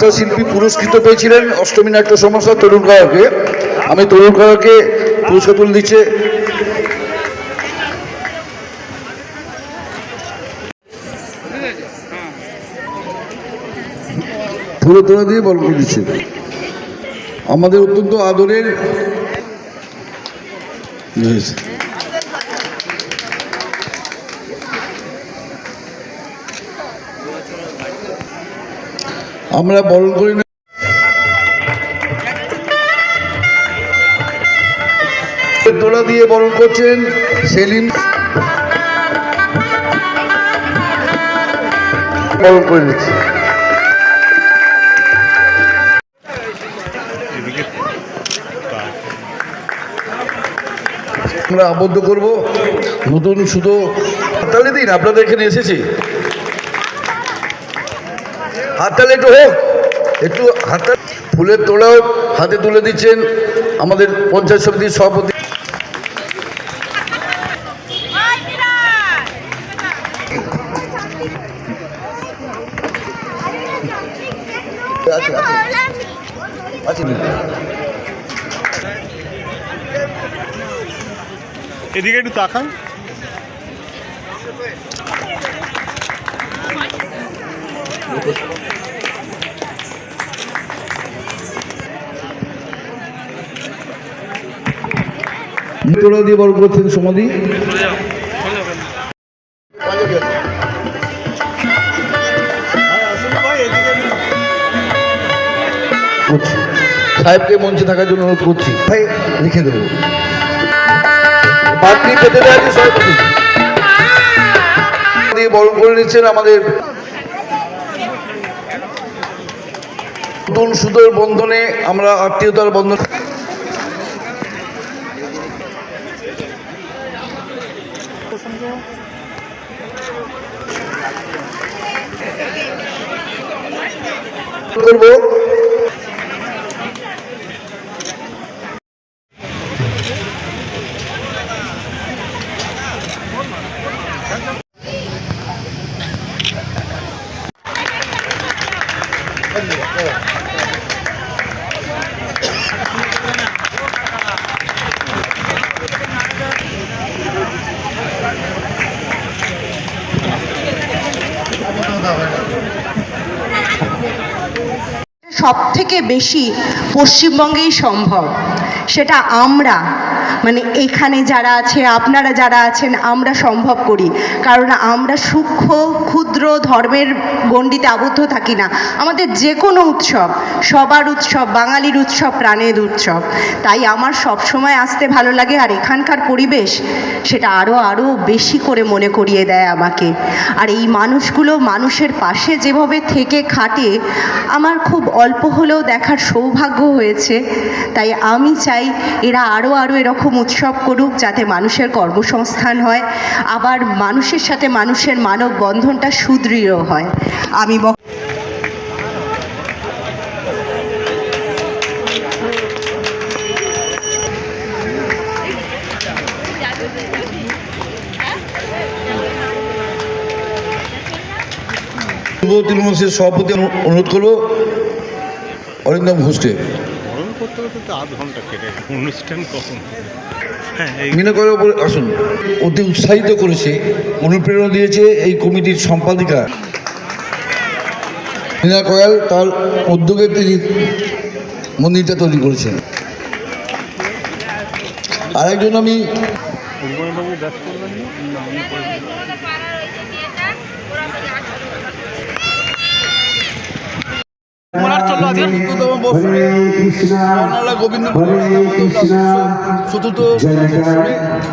যাত্রা শিল্পী পুরস্কৃত পেয়েছিলেন অষ্টমী নাট্য সংস্থা তরুণ করাকে। আমি তরুণ করাকে পুরস্কার তুলে দিচ্ছে। ফুলে তোলা দিয়ে বল করে দিচ্ছে আমাদের অত্যন্ত আদরের আমরা বরণ করি না। তোলা দিয়ে বরণ করছেন সেলিম, বরণ করে দিচ্ছি। আমরা আবদ্ধ করবো নতুন শুধু হাততালি দিন, আপনাদের এখানে এসেছি। হাততালি একটু হোক, একটু হাততালি। ফুলের তোড়াও হাতে তুলে দিচ্ছেন আমাদের পঞ্চায়েত সমিতির সভাপতি। এদিকে একটু তাকান। তোড়া দিয়ে বড় করছেন সমাধি। সাহেবকে মঞ্চে থাকার জন্য অনুরোধ করছি। ভাই লিখে দেবো পাত্রী পেতে দেওয়া দিয়ে বরণ করে নিচ্ছেন আমাদের নতুন সুদূর বন্ধনে। আমরা আত্মীয়তার বন্ধন করবো। সব থেকে বেশি পশ্চিমবঙ্গেই সম্ভব, সেটা আমরা মানে এখানে যারা আছে, আপনারা যারা আছেন, আমরা সম্ভব করি। কারণ আমরা সূক্ষ্ম ক্ষুদ্র ধর্মের গণ্ডিতে আবদ্ধ থাকি না। আমাদের যে কোনো উৎসব সবার উৎসব, বাঙালির উৎসব, প্রাণের উৎসব। তাই আমার সব সময় আসতে ভালো লাগে। আর এখানকার পরিবেশ সেটা আরও বেশি করে মনে করিয়ে দেয় আমাকে। আর এই মানুষগুলো মানুষের পাশে যেভাবে থেকে খাটে, আমার খুব অল্প হলেও দেখার সৌভাগ্য হয়েছে। তাই আমি চাই এরা আরও এরকম উৎসব করুক, যাতে মানুষের কর্মসংস্থান হয়, আবার মানুষের সাথে মানুষের মানব বন্ধনটা সুদৃঢ় হয়। আমি তৃণমূলের সভাপতি অনুরোধ করবো অরিন্দম ঘোষকে। আধ ঘন্টা কেটে অনুষ্ঠান কখন মিনা করে আসুন। অতি উৎসাহিত করেছে, অনুপ্রেরণা দিয়েছে এই কমিটির সম্পাদিকা মিনা কয়াল। তার উদ্যোগে তিনি মন্দিরটা তৈরি করেছেন। আর একজন আমি চতুর্থ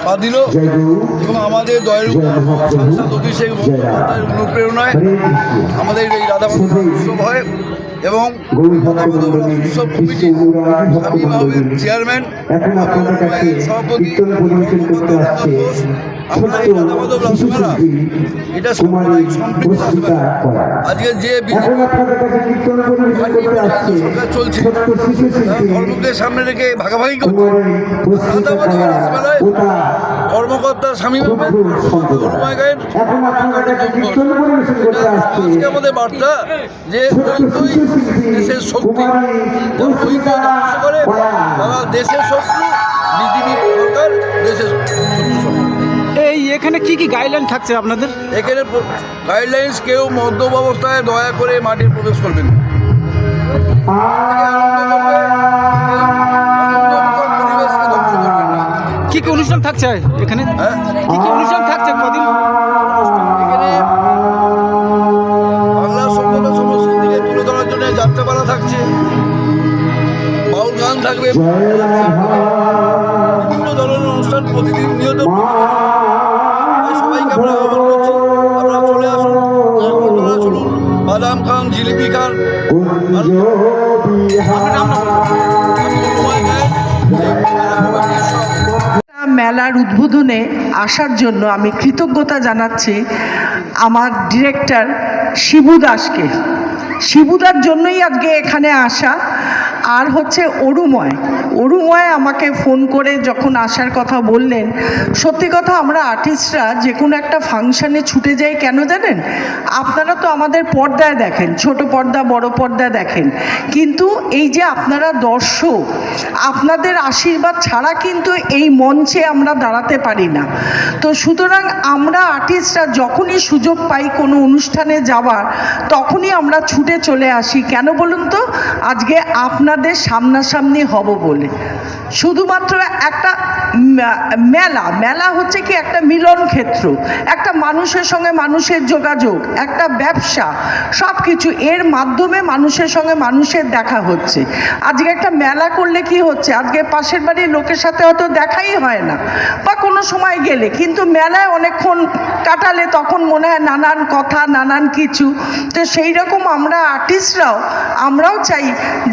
পা দিল এবং আমাদের দয়ের অনুপ্রেরণায় আমাদের এই রাধা উৎসব হয় এবং উৎসব কমিটির চেয়ারম্যান সভাপতি আমরা এই রাধা মাধব রাসমেলা এটা সম্পৃক্ত। আজকে যে সরকার চলছে ধর্মকে সামনে রেখে ভাগাভাগি করছে, রাধা মাধব রাসমেলায় কর্মকর্তা স্বামী আজকে আমাদের বার্তা যে দেশের শক্তি, যারা ঐক্য ধ্বংস করে তারা দেশের শত্রু, বিজেপি সরকার দেশের শত্রু সরকার। এই এখানে কি কি গাইডলাইন থাকছে আপনাদের? এখানে গাইডলাইন্স, কেউ মদ্যপ অবস্থায় দয়া করে মাঠে প্রবেশ করবেন না। পরিবেশকে ধ্বংস করবেন না। কি কি অনুষ্ঠান থাকছে এখানে? হ্যাঁ, কি কি অনুষ্ঠান থাকছে কদিন? এখানে বাংলা সভ্যতা সংস্কৃতিকে তুলে ধরার জন্য যাত্রাপালা থাকছে, বাউল গান থাকবে, বিভিন্ন ধরনের অনুষ্ঠান প্রতিদিন নিয়ত। সবাইকে আমরা আহ্বান করছি, আপনারা চলে আসুন, আপনারা চলুন, বাদাম খান, জিলিপি খান। মেলার উদ্বোধনে আসার জন্য আমি কৃতজ্ঞতা জানাচ্ছি আমার ডিরেক্টর শিবু দাসকে। শিবুদার জন্যই আজকে এখানে আসা। আর হচ্ছে অরুময় আমাকে ফোন করে যখন আসার কথা বললেন, সত্যি কথা আমরা আর্টিস্টরা যে কোনো একটা ফাংশানে ছুটে যাই কেন জানেন? আপনারা তো আমাদের পর্দায় দেখেন, ছোট পর্দা বড় পর্দায় দেখেন, কিন্তু এই যে আপনারা দর্শক, আপনাদের আশীর্বাদ ছাড়া কিন্তু এই মঞ্চে আমরা দাঁড়াতে পারি না। তো সুতরাং আমরা আর্টিস্টরা যখনই সুযোগ পাই কোনো অনুষ্ঠানে যাওয়ার, তখনই আমরা ছুটে চলে আসি। কেন বলুন তো? আজকে আপনাদের সামনাসামনি হব বলে। শুধুমাত্র একটা মেলা হচ্ছে কি একটা মিলন ক্ষেত্র, একটা মানুষের সঙ্গে মানুষের যোগাযোগ, একটা ব্যবসা, সব কিছু এর মাধ্যমে মানুষের সঙ্গে মানুষের দেখা হচ্ছে। আজকে একটা মেলা করলে কি হচ্ছে, আজকে পাশের বাড়ির লোকের সাথে হয়তো দেখাই হয় না বা কোনো সময় গেলে, কিন্তু মেলায় অনেকক্ষণ কাটালে তখন মনে হয় নানান কথা, নানান কিছু। তো সেই রকম আমরা আর্টিস্টরাও আমরাও চাই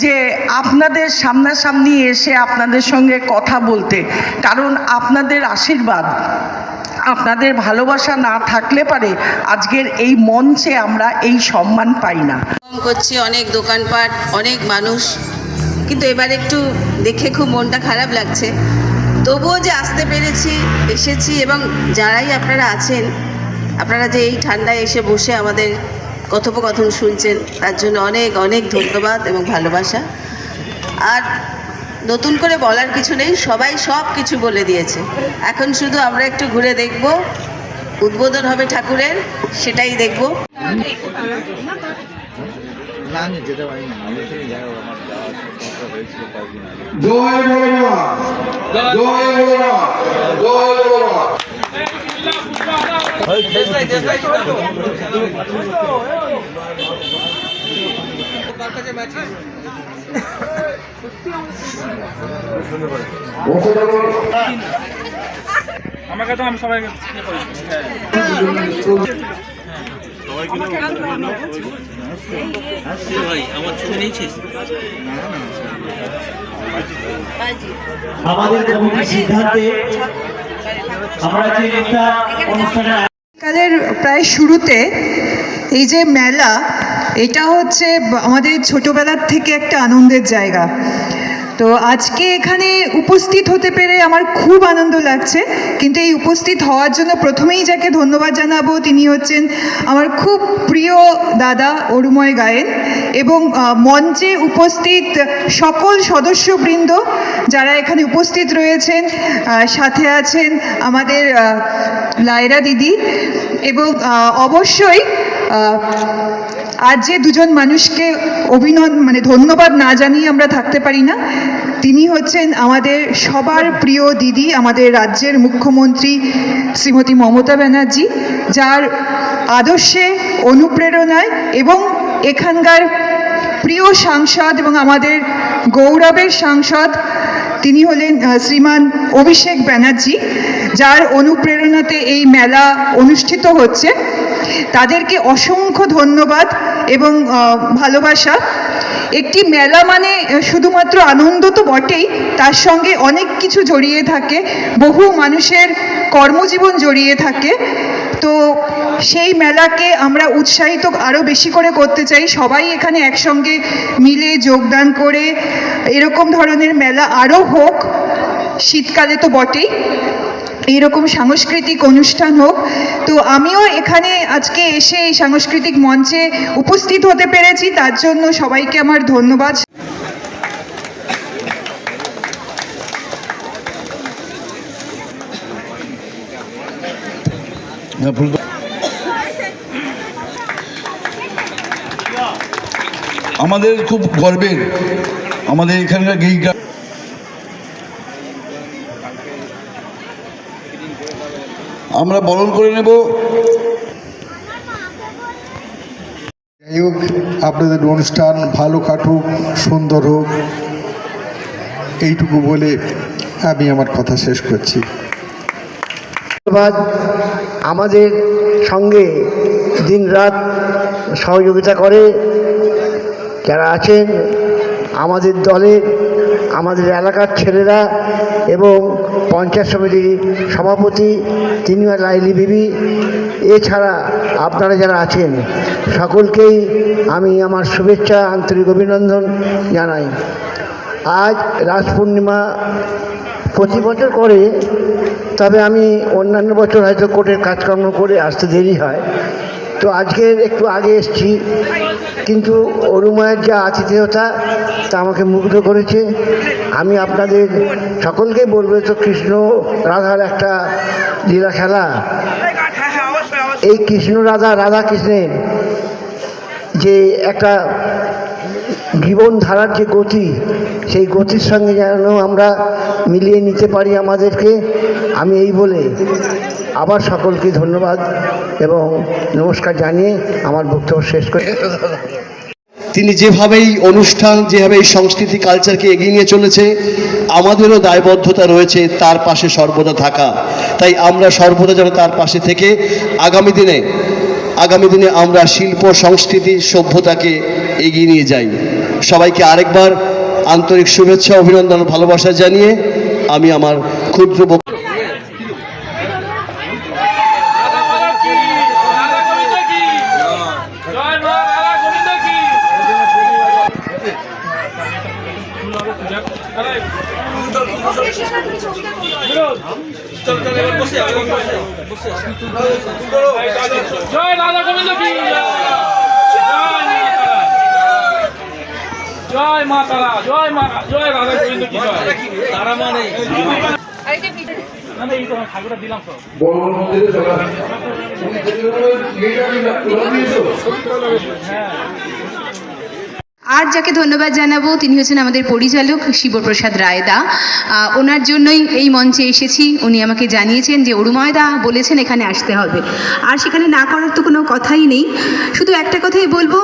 যে আপনাদের সামনাসামনি এসে আপনাদের সঙ্গে কথা বলতে, কারণ আপনাদের আশীর্বাদ, আপনাদের ভালোবাসা না থাকলে পারে আজকের এই মঞ্চে আমরা এই সম্মান পাই না। করছি অনেক দোকানপাট, অনেক মানুষ, কিন্তু এবার একটু দেখে খুব মনটা খারাপ লাগছে। তবুও যে আসতে পেরেছি, এসেছি, এবং যারাই আপনারা আছেন, আপনারা যে এই ঠান্ডায় এসে বসে আমাদের কথোপকথন শুনছেন, তার জন্য অনেক অনেক ধন্যবাদ এবং ভালোবাসা। আর নতুন করে বলার কিছু নেই, সবাই সব কিছু বলে দিয়েছে। এখন শুধু আমরা একটু ঘুরে দেখব, উদ্বোধন হবে ঠাকুরের, সেটাই দেখব। জয় ভোলেনাথ, জয় ভোলেনাথ, জয় ভোলেনাথ। আমাকে তো আমি সবাইকে আমাদের কমিটির সিদ্ধান্তে আমরা যে একটা অনুষ্ঠানে কালের প্রায় শুরুতে এই যে মেলা, এটা হচ্ছে আমাদের ছোটবেলার থেকে একটা আনন্দের জায়গা। তো আজকে এখানে উপস্থিত হতে পেরে আমার খুব আনন্দ লাগছে। কিন্তু এই উপস্থিত হওয়ার জন্য প্রথমেই যাকে ধন্যবাদ জানাবো, তিনি হচ্ছেন আমার খুব প্রিয় দাদা অরুময় গায়েন, এবং মঞ্চে উপস্থিত সকল সদস্যবৃন্দ যারা এখানে উপস্থিত রয়েছেন। সাথে আছেন আমাদের লায়রা দিদি, এবং অবশ্যই আজ যে দুজন মানুষকে ধন্যবাদ না জানিয়ে আমরা থাকতে পারি না, তিনি হচ্ছেন আমাদের সবার প্রিয় দিদি, আমাদের রাজ্যের মুখ্যমন্ত্রী শ্রীমতী মমতা ব্যানার্জি, যার আদর্শে, অনুপ্রেরণায় এবং এখানকার প্রিয় সাংসদ এবং আমাদের গৌরবের সাংসদ তিনি হলেন শ্রীমান অভিষেক ব্যানার্জি, যার অনুপ্রেরণাতে এই মেলা অনুষ্ঠিত হচ্ছে। তাদেরকে অসংখ্য ধন্যবাদ এবং ভালোবাসা। একটি মেলা মানে শুধুমাত্র আনন্দ তো বটেই, তার সঙ্গে অনেক কিছু জড়িয়ে থাকে, বহু মানুষের কর্মজীবন জড়িয়ে থাকে। তো সেই মেলাকে আমরা উৎসাহিত আরও বেশি করে করতে চাই। সবাই এখানে একসঙ্গে মিলে যোগদান করে এরকম ধরনের মেলা আরও হোক, শীতকালে তো বটেই। এইরকম সাংস্কৃতিক অনুষ্ঠান হোক। তো আমিও এখানে আজকে এসে এই সাংস্কৃতিক মঞ্চে উপস্থিত হতে পেরেছি, তার জন্য সবাইকে আমার ধন্যবাদ। আমাদের খুব গর্বের, আমাদের এখানকার গেইকা আমরা বরণ করে নেব। যাই হোক, আপনাদের অনুষ্ঠান ভালো কাটুক, সুন্দর হোক, এইটুকু বলে আমি আমার কথা শেষ করছি। ধন্যবাদ। আমাদের সঙ্গে দিনরাত সহযোগিতা করে যারা আছেন আমাদের দলের, আমাদের এলাকার ছেলেরা এবং পঞ্চায়েত সমিতির সভাপতি তিনিমা লাইলি বিবি, এছাড়া আপনারা যারা আছেন সকলকেই আমি আমার শুভেচ্ছা, আন্তরিক অভিনন্দন জানাই। আজ রাস পূর্ণিমা প্রতি বছর করে, তবে আমি অন্যান্য বছর হয়তো কোর্টের কাজকর্ম করে আসতে দেরি হয়, তো আজকের একটু আগে এসেছি। কিন্তু অরুমায়ের যা আতিথেয়তা তা আমাকে মুগ্ধ করেছে। আমি আপনাদের সকলকেই বলবো, তো কৃষ্ণ রাধার একটা লীলা খেলা, এই কৃষ্ণ রাধা, রাধা কৃষ্ণের যে একটা জীবনধারার যে গতি, সেই গতির সঙ্গে যেন আমরা মিলিয়ে নিতে পারি আমাদেরকে। আমি এই বলে আবার সকলকে ধন্যবাদ এবং নমস্কার জানিয়ে আমার বক্তব্য শেষ করি। তিনি যেভাবেই অনুষ্ঠান, যেভাবে এই সংস্কৃতি কালচারকে এগিয়ে নিয়ে চলেছে, আমাদেরও দায়বদ্ধতা রয়েছে তার পাশে সর্বদা থাকা। তাই আমরা সর্বদা যেন তার পাশে থেকে আগামী দিনে আমরা শিল্প, সংস্কৃতি, সভ্যতাকে এগিয়ে নিয়ে যাই। সবাইকে আরেকবার আন্তরিক শুভেচ্ছা, অভিনন্দন, ভালোবাসা জানিয়ে আমি আমার ক্ষুদ্র জয় রাধা গোবিন্দ কি, জয় মা তারা, জয় মা, জয় রাধা গোবিন্দ কি, জয় তারা মানে এই তো ঠাকুরটা দিলাম সব। আর যাকে ধন্যবাদ জানাবো তিনি হচ্ছেন আমাদের পরিচালক শিবপ্রসাদ রায়দা। ওনার জন্যই এই মঞ্চে এসেছি। উনি আমাকে জানিয়েছেন যে অরুময়দা বলেছেন এখানে আসতে হবে, আর সেখানে না করার তো কোনো কথাই নেই। শুধু একটা কথাই বলবো,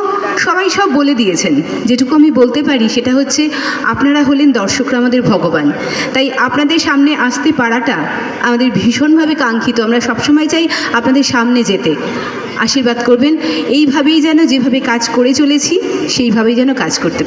সবাই সব বলে দিয়েছেন। যেটুকু আমি বলতে পারি সেটা হচ্ছে, আপনারা হলেন দর্শকরা আমাদের ভগবান, তাই আপনাদের সামনে আসতে পারাটা আমাদের ভীষণভাবে কাঙ্ক্ষিত। আমরা সবসময় চাই আপনাদের সামনে যেতে। আশীর্বাদ করবেন এইভাবেই যেন, যেভাবে কাজ করে চলেছি সেইভাবেই যেন কাজ করতে